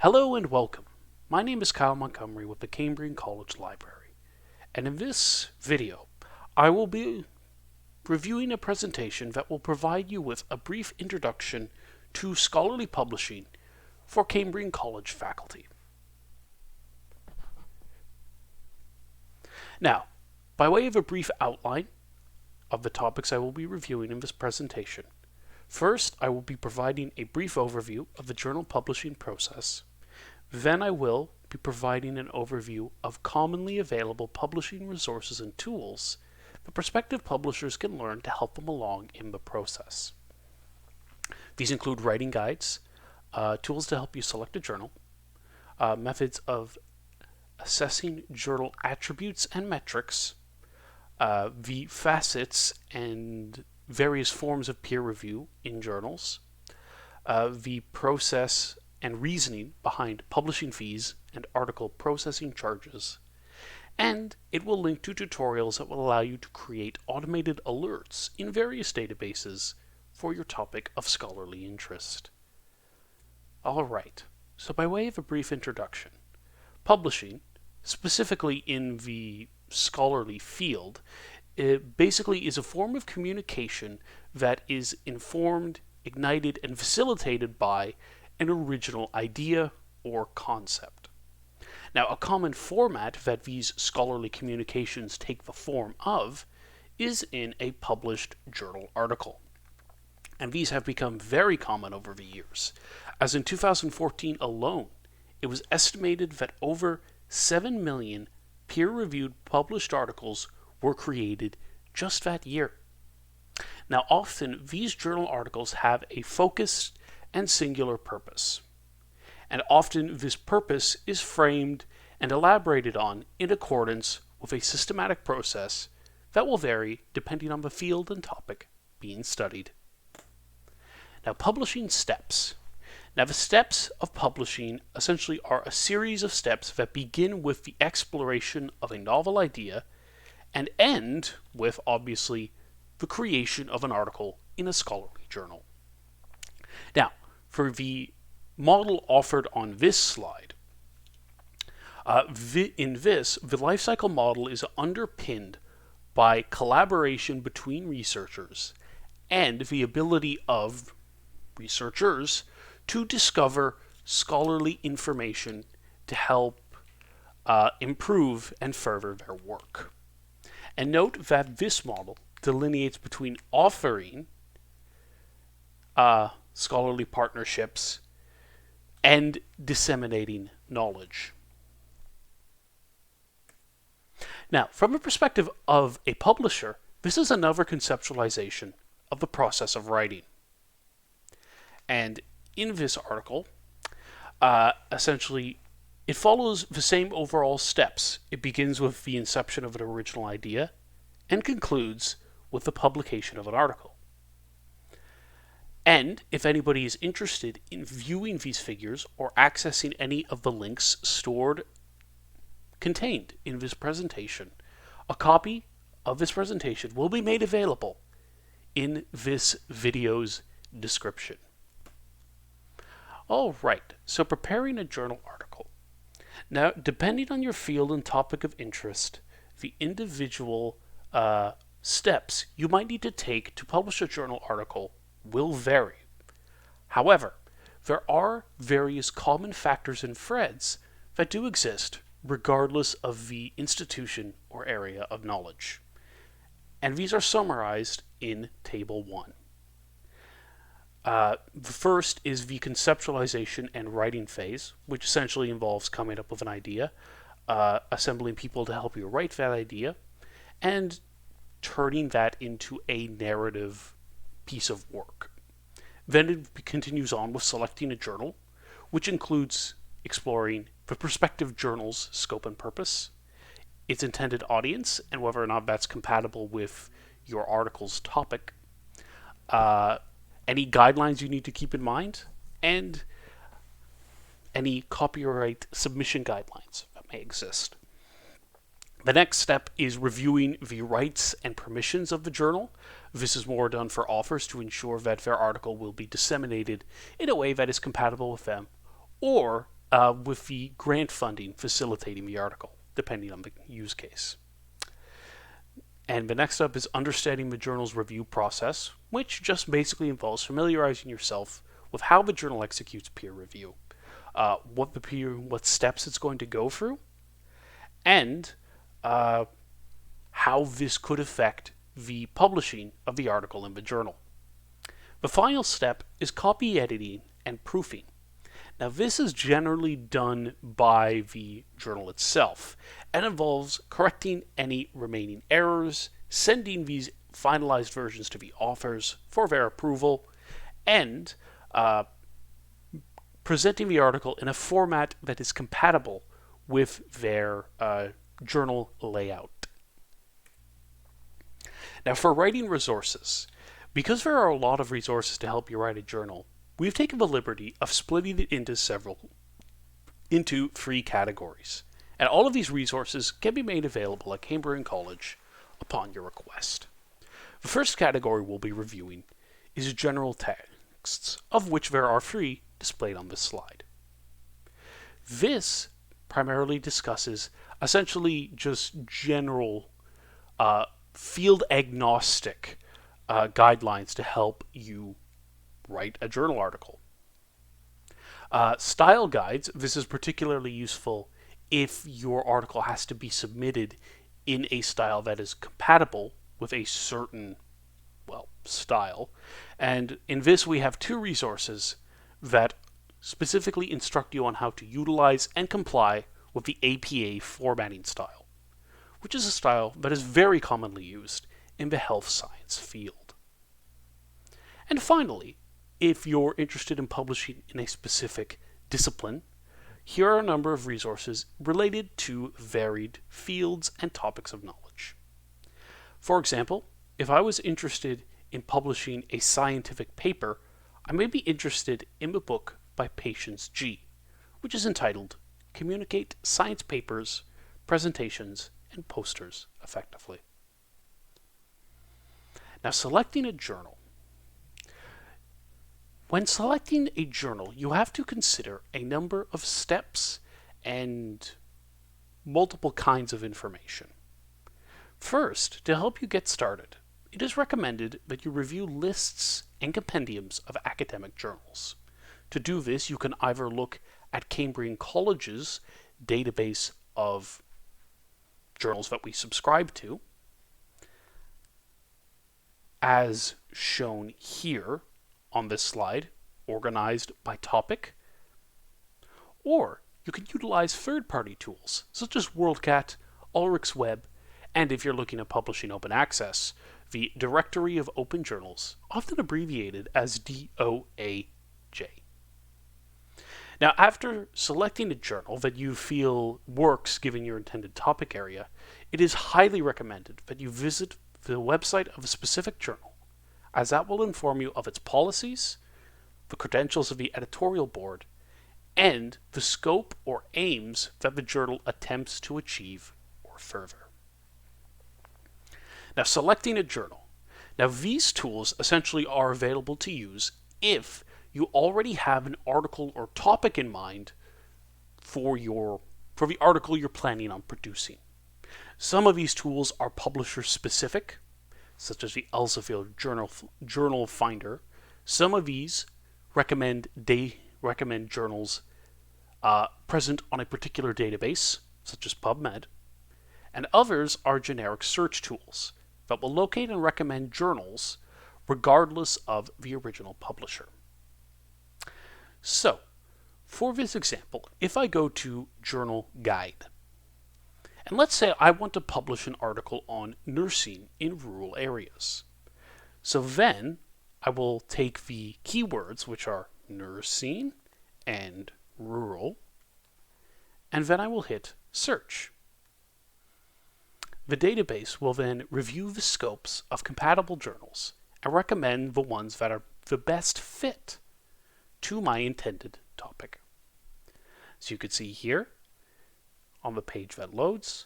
Hello and welcome. My name is Kyle Montgomery with the Cambrian College Library, and in this video, I will be reviewing a presentation that will provide you with a brief introduction to scholarly publishing for Cambrian College faculty. Now, by way of a brief outline of the topics I will be reviewing in this presentation, first, I will be providing a brief overview of the journal publishing process. Then I will be providing an overview of commonly available publishing resources and tools that prospective publishers can learn to help them along in the process. These include writing guides, tools to help you select a journal, methods of assessing journal attributes and metrics, the facets and various forms of peer review in journals, the process and reasoning behind publishing fees and article processing charges, and it will link to tutorials that will allow you to create automated alerts in various databases for your topic of scholarly interest. Alright, so by way of a brief introduction, publishing, specifically in the scholarly field, it basically is a form of communication that is informed, ignited, and facilitated by an original idea or concept. Now, a common format that these scholarly communications take the form of is in a published journal article. And these have become very common over the years, as in 2014 alone, it was estimated that over 7 million peer-reviewed published articles were created just that year. Now, often these journal articles have a focused and singular purpose, and often this purpose is framed and elaborated on in accordance with a systematic process that will vary depending on the field and topic being studied. Now, publishing steps. Now, the steps of publishing essentially are a series of steps that begin with the exploration of a novel idea and end with, obviously, the creation of an article in a scholarly journal. Now, for the model offered on this slide, in this, the life cycle model is underpinned by collaboration between researchers and the ability of researchers to discover scholarly information to help improve and further their work. And note that this model delineates between authoring scholarly partnerships and disseminating knowledge. Now, from the perspective of a publisher, this is another conceptualization of the process of writing. And in this article, essentially, it follows the same overall steps. It begins with the inception of an original idea and concludes with the publication of an article. And if anybody is interested in viewing these figures or accessing any of the links contained in this presentation, a copy of this presentation will be made available in this video's description. Alright, so preparing a journal article. Now, depending on your field and topic of interest, the individual steps you might need to take to publish a journal article will vary. However, there are various common factors and threads that do exist regardless of the institution or area of knowledge. And these are summarized in Table 1. The first is the conceptualization and writing phase, which essentially involves coming up with an idea, assembling people to help you write that idea, and turning that into a narrative piece of work. Then it continues on with selecting a journal, which includes exploring the prospective journal's scope and purpose, its intended audience, and whether or not that's compatible with your article's topic, any guidelines you need to keep in mind, and any copyright submission guidelines that may exist. The next step is reviewing the rights and permissions of the journal. This is more done for authors to ensure that their article will be disseminated in a way that is compatible with them, or with the grant funding facilitating the article, depending on the use case. And the next up is understanding the journal's review process, which just basically involves familiarizing yourself with how the journal executes peer review, what steps it's going to go through, and how this could affect the publishing of the article in the journal. The final step is copy editing and proofing. Now, this is generally done by the journal itself and involves correcting any remaining errors, sending these finalized versions to the authors for their approval, and presenting the article in a format that is compatible with their journal layout. Now, for writing resources, because there are a lot of resources to help you write a journal, we've taken the liberty of splitting it into 3 categories. And all of these resources can be made available at Cambrian College upon your request. The first category we'll be reviewing is general texts, of which there are 3 displayed on this slide. This primarily discusses essentially just general field agnostic guidelines to help you write a journal article. Style guides, this is particularly useful if your article has to be submitted in a style that is compatible with a certain, style. And in this we have 2 resources that specifically instruct you on how to utilize and comply with the APA formatting style, which is a style that is very commonly used in the health science field. And finally, if you're interested in publishing in a specific discipline, here are a number of resources related to varied fields and topics of knowledge. For example, if I was interested in publishing a scientific paper, I may be interested in the book by Patience G, which is entitled Communicate Science Papers, Presentations, and Posters Effectively. Now, selecting a journal. When selecting a journal, you have to consider a number of steps and multiple kinds of information. First, to help you get started, it is recommended that you review lists and compendiums of academic journals. To do this, you can either look at Cambrian College's database of journals that we subscribe to, as shown here on this slide, organized by topic, or you can utilize third-party tools such as WorldCat, Ulrich's Web, and if you're looking at publishing open access, the Directory of Open Journals, often abbreviated as DOAJ. Now, after selecting a journal that you feel works given your intended topic area, it is highly recommended that you visit the website of a specific journal, as that will inform you of its policies, the credentials of the editorial board, and the scope or aims that the journal attempts to achieve or further. Now, selecting a journal. Now, these tools essentially are available to use if you already have an article or topic in mind for the article you're planning on producing. Some of these tools are publisher specific, such as the Elsevier Journal Finder. Some of these recommend journals present on a particular database, such as PubMed, and others are generic search tools that will locate and recommend journals regardless of the original publisher. So, for this example, if I go to Journal Guide, and let's say I want to publish an article on nursing in rural areas. So then I will take the keywords, which are nursing and rural, and then I will hit search. The database will then review the scopes of compatible journals and recommend the ones that are the best fit to my intended topic. So you can see here, on the page that loads,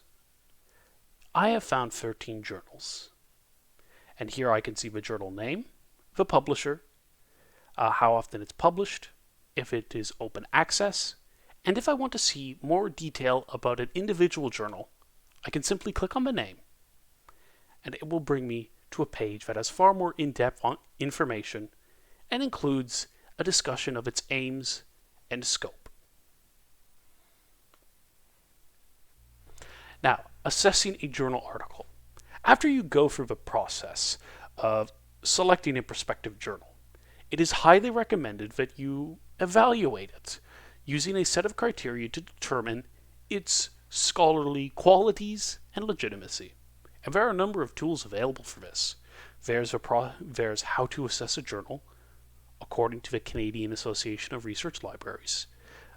I have found 13 journals. And here I can see the journal name, the publisher, how often it's published, if it is open access, And if I want to see more detail about an individual journal, I can simply click on the name, and it will bring me to a page that has far more in-depth information and includes a discussion of its aims and scope. Now, assessing a journal article. After you go through the process of selecting a prospective journal, it is highly recommended that you evaluate it using a set of criteria to determine its scholarly qualities and legitimacy. And there are a number of tools available for this. There's how to assess a journal according to the Canadian Association of Research Libraries.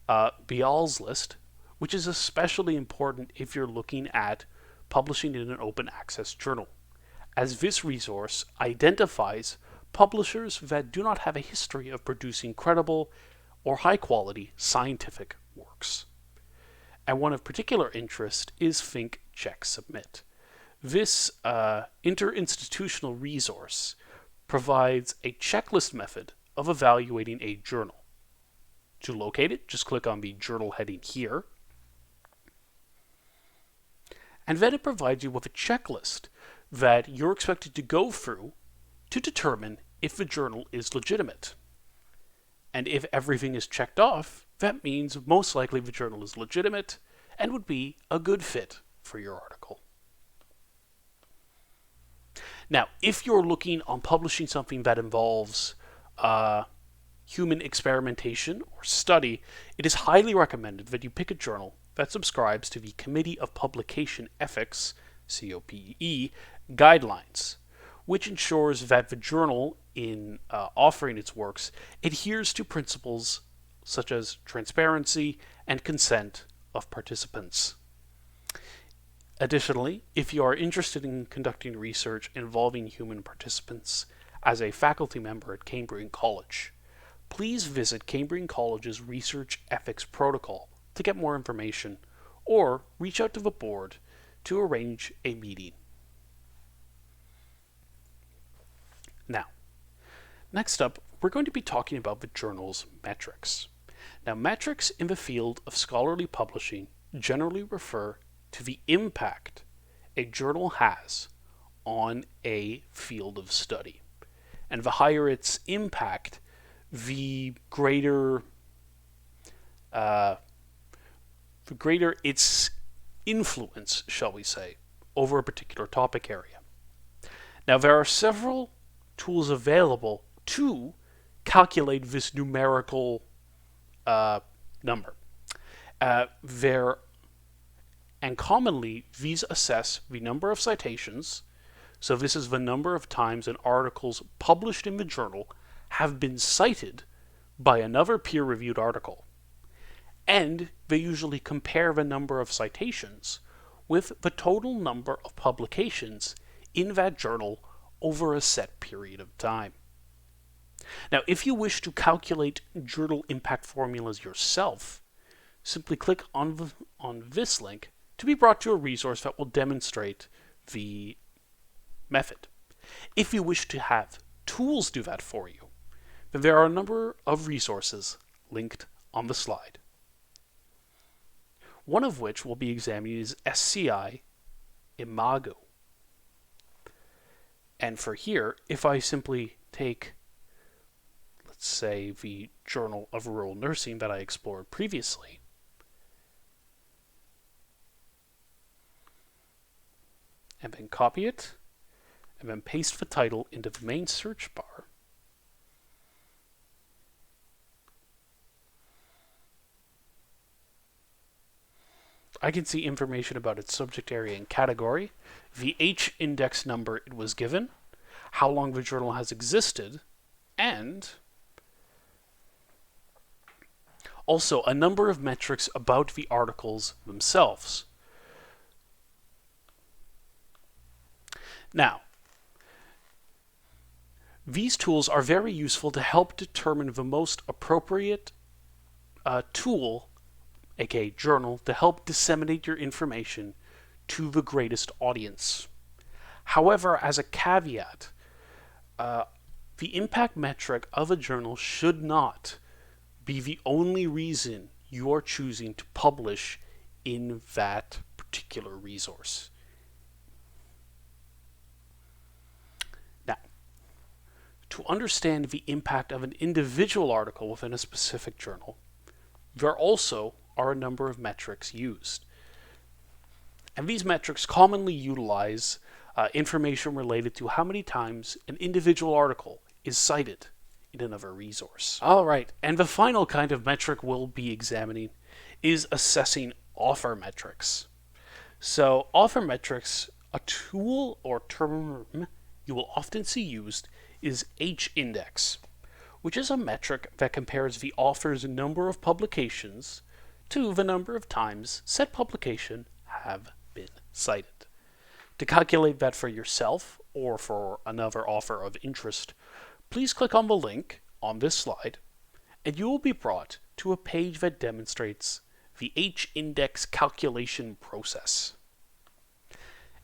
Bial's list, which is especially important if you're looking at publishing in an open access journal, as this resource identifies publishers that do not have a history of producing credible or high quality scientific works. And one of particular interest is Think, Check, Submit. This interinstitutional resource provides a checklist method of evaluating a journal. To locate it, just click on the journal heading here. And then it provides you with a checklist that you're expected to go through to determine if the journal is legitimate. And if everything is checked off, that means most likely the journal is legitimate and would be a good fit for your article. Now, if you're looking on publishing something that involves human experimentation or study, it is highly recommended that you pick a journal that subscribes to the Committee of Publication Ethics, COPE, guidelines, which ensures that the journal, in offering its works, adheres to principles such as transparency and consent of participants. Additionally, if you are interested in conducting research involving human participants as a faculty member at Cambrian College, please visit Cambrian College's Research Ethics Protocol to get more information, or reach out to the board to arrange a meeting. Now, next up, we're going to be talking about the journal's metrics. Now, metrics in the field of scholarly publishing generally refer to the impact a journal has on a field of study. And the higher its impact, the greater its influence, shall we say, over a particular topic area. Now, there are several tools available to calculate this numerical number. And commonly, these assess the number of citations. So this is the number of times an articles published in the journal have been cited by another peer-reviewed article. And they usually compare the number of citations with the total number of publications in that journal over a set period of time. Now, if you wish to calculate journal impact formulas yourself, simply click on this link to be brought to a resource that will demonstrate the method. If you wish to have tools do that for you, then there are a number of resources linked on the slide. One of which we'll be examining is SCI Imago. And for here, if I simply take, let's say, the Journal of Rural Nursing that I explored previously, and then copy it, and then paste the title into the main search bar, I can see information about its subject area and category, the H index number it was given, how long the journal has existed, and also a number of metrics about the articles themselves. Now, these tools are very useful to help determine the most appropriate tool, aka journal, to help disseminate your information to the greatest audience. However, as a caveat, the impact metric of a journal should not be the only reason you are choosing to publish in that particular resource. Now, to understand the impact of an individual article within a specific journal, there also are a number of metrics used. And these metrics commonly utilize information related to how many times an individual article is cited in another resource. All right, and the final kind of metric we'll be examining is assessing author metrics. So author metrics, a tool or term you will often see used, is H-index, which is a metric that compares the author's number of publications to the number of times said publication have been cited. To calculate that for yourself or for another author of interest, please click on the link on this slide and you will be brought to a page that demonstrates the H-index calculation process.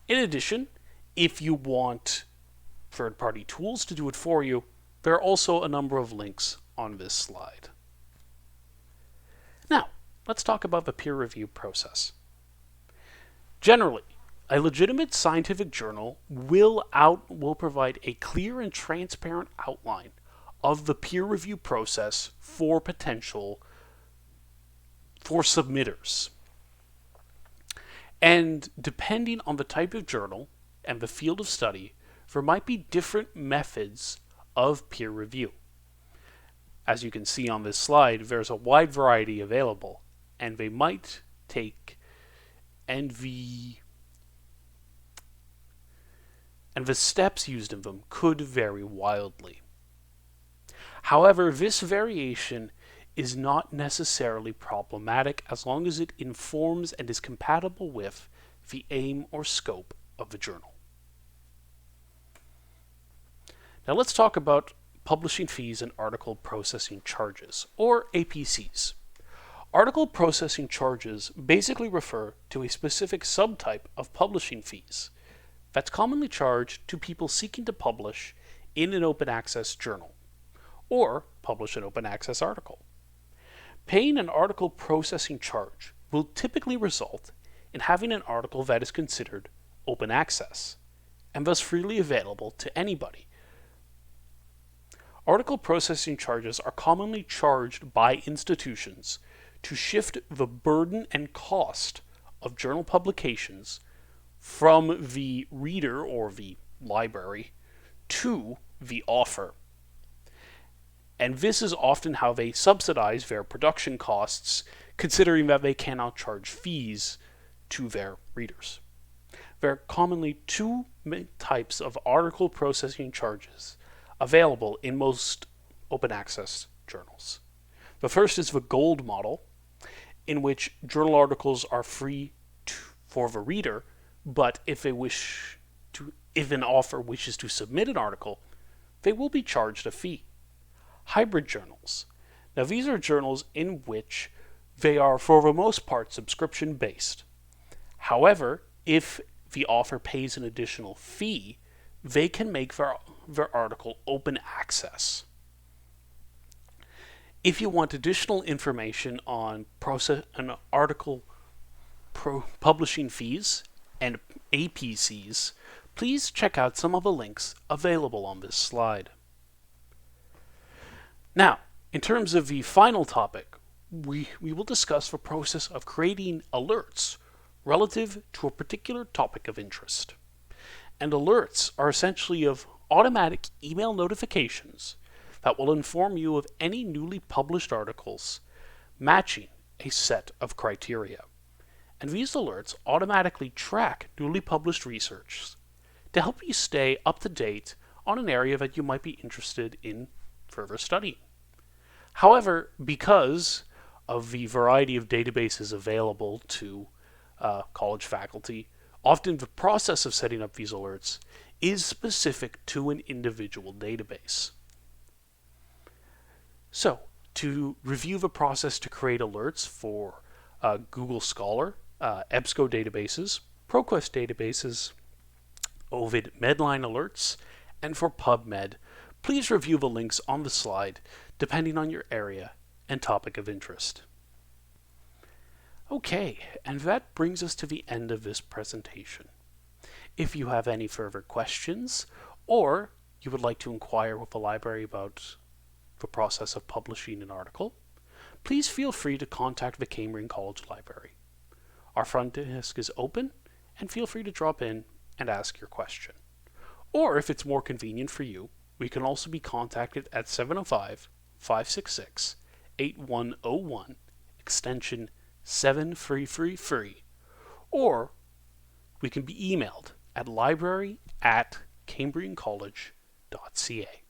In addition, if you want third-party tools to do it for you, there are also a number of links on this slide. Now, let's talk about the peer review process. Generally, a legitimate scientific journal will provide a clear and transparent outline of the peer review process for submitters. And depending on the type of journal and the field of study, there might be different methods of peer review. As you can see on this slide, there's a wide variety available, and they might take and the steps used in them could vary wildly. However, this variation is not necessarily problematic as long as it informs and is compatible with the aim or scope of the journal. Now let's talk about publishing fees and article processing charges, or APCs. Article processing charges basically refer to a specific subtype of publishing fees that's commonly charged to people seeking to publish in an open access journal or publish an open access article. Paying an article processing charge will typically result in having an article that is considered open access and thus freely available to anybody. Article processing charges are commonly charged by institutions to shift the burden and cost of journal publications from the reader or the library to the author. And this is often how they subsidize their production costs, considering that they cannot charge fees to their readers. There are commonly two types of article processing charges available in most open access journals. The first is the gold model, in which journal articles are free for the reader, but if an author wishes to submit an article, they will be charged a fee. Hybrid journals. Now these are journals in which they are for the most part subscription based. However, if the author pays an additional fee, they can make their article open access. If you want additional information on article publishing fees and APCs, please check out some of the links available on this slide. Now, in terms of the final topic, we will discuss the process of creating alerts relative to a particular topic of interest. And alerts are essentially of automatic email notifications that will inform you of any newly published articles matching a set of criteria. And these alerts automatically track newly published research to help you stay up to date on an area that you might be interested in further studying. However, because of the variety of databases available to college faculty, often the process of setting up these alerts is specific to an individual database. So, to review the process to create alerts for Google Scholar, EBSCO databases, ProQuest databases, Ovid Medline alerts, and for PubMed, please review the links on the slide depending on your area and topic of interest. Okay, and that brings us to the end of this presentation. If you have any further questions, or you would like to inquire with the library about the process of publishing an article, please feel free to contact the Cambrian College Library. Our front desk is open, and feel free to drop in and ask your question. Or if it's more convenient for you, we can also be contacted at 705-566-8101, extension 7333, or we can be emailed at library@cambriancollege.ca.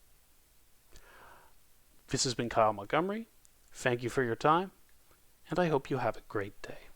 This has been Kyle Montgomery. Thank you for your time, and I hope you have a great day.